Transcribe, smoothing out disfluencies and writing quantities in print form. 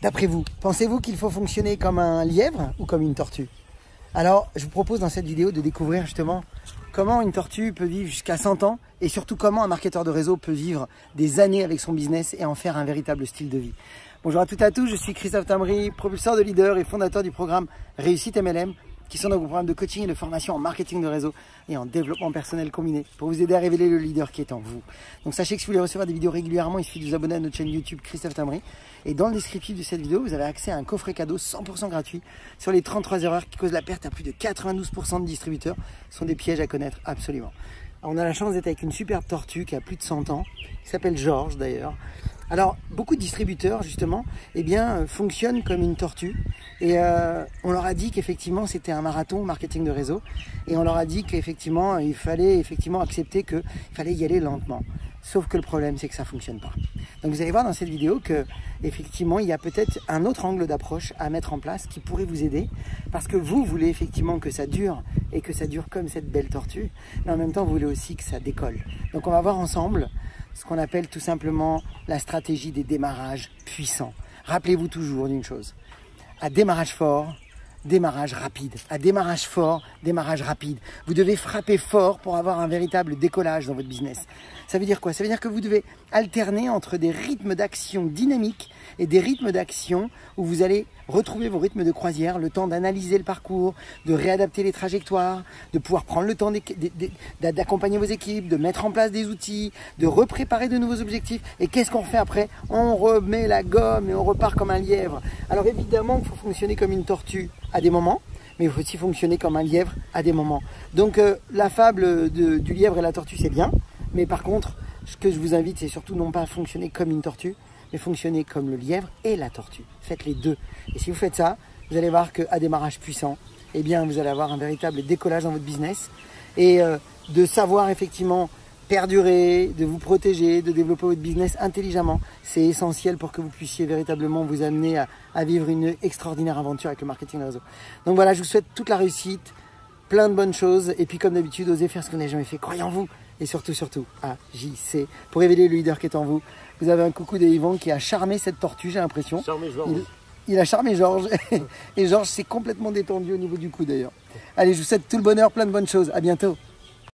D'après vous, pensez-vous qu'il faut fonctionner comme un lièvre ou comme une tortue? Alors, je vous propose dans cette vidéo de découvrir justement comment une tortue peut vivre jusqu'à 100 ans et surtout comment un marketeur de réseau peut vivre des années avec son business et en faire un véritable style de vie. Bonjour à toutes et à tous, je suis Christophe Tamry, propulseur de leader et fondateur du programme Réussite MLM, qui sont dans vos programmes de coaching et de formation en marketing de réseau et en développement personnel combiné pour vous aider à révéler le leader qui est en vous. Donc sachez que si vous voulez recevoir des vidéos régulièrement, il suffit de vous abonner à notre chaîne YouTube Christophe Tamry. Et dans le descriptif de cette vidéo, vous avez accès à un coffret cadeau 100% gratuit sur les 33 erreurs qui causent la perte à plus de 92% de distributeurs. Ce sont des pièges à connaître absolument. Alors, on a la chance d'être avec une superbe tortue qui a plus de 100 ans, qui s'appelle Georges d'ailleurs. Alors, beaucoup de distributeurs, justement, fonctionnent comme une tortue. Et on leur a dit qu'effectivement, c'était un marathon marketing de réseau. Et on leur a dit qu'effectivement, il fallait accepter qu'il fallait y aller lentement. Sauf que le problème, c'est que ça ne fonctionne pas. Donc, vous allez voir dans cette vidéo qu'effectivement, il y a peut-être un autre angle d'approche à mettre en place qui pourrait vous aider. Parce que vous voulez effectivement que ça dure et que ça dure comme cette belle tortue. Mais en même temps, vous voulez aussi que ça décolle. Donc, on va voir ensemble ce qu'on appelle tout simplement la stratégie des démarrages puissants. Rappelez-vous toujours d'une chose, à démarrage fort, démarrage rapide. À démarrage fort, démarrage rapide. Vous devez frapper fort pour avoir un véritable décollage dans votre business. Ça veut dire quoi? Ça veut dire que vous devez alterner entre des rythmes d'action dynamiques et des rythmes d'action où vous allez retrouver vos rythmes de croisière, le temps d'analyser le parcours, de réadapter les trajectoires, de pouvoir prendre le temps d'accompagner vos équipes, de mettre en place des outils, de repréparer de nouveaux objectifs. Et qu'est-ce qu'on fait après? On remet la gomme et on repart comme un lièvre. Alors évidemment, il faut fonctionner comme une tortue à des moments, mais il faut aussi fonctionner comme un lièvre à des moments. Donc la fable du lièvre et la tortue, c'est bien, mais par contre, ce que je vous invite, c'est surtout non pas fonctionner comme une tortue, mais fonctionner comme le lièvre et la tortue. Faites les deux. Et si vous faites ça, vous allez voir qu'à démarrage puissant, eh bien, vous allez avoir un véritable décollage dans votre business et de savoir effectivement perdurer, de vous protéger, de développer votre business intelligemment. C'est essentiel pour que vous puissiez véritablement vous amener à vivre une extraordinaire aventure avec le marketing de réseau. Donc voilà, je vous souhaite toute la réussite, plein de bonnes choses. Et puis comme d'habitude, osez faire ce que vous n'avez jamais fait. Croyez en vous. Et surtout, agissez pour révéler le leader qui est en vous. Vous avez un coucou de Yvan qui a charmé cette tortue, j'ai l'impression. Il a charmé Georges. Et Georges s'est complètement détendu au niveau du cou d'ailleurs. Allez, je vous souhaite tout le bonheur, plein de bonnes choses. À bientôt.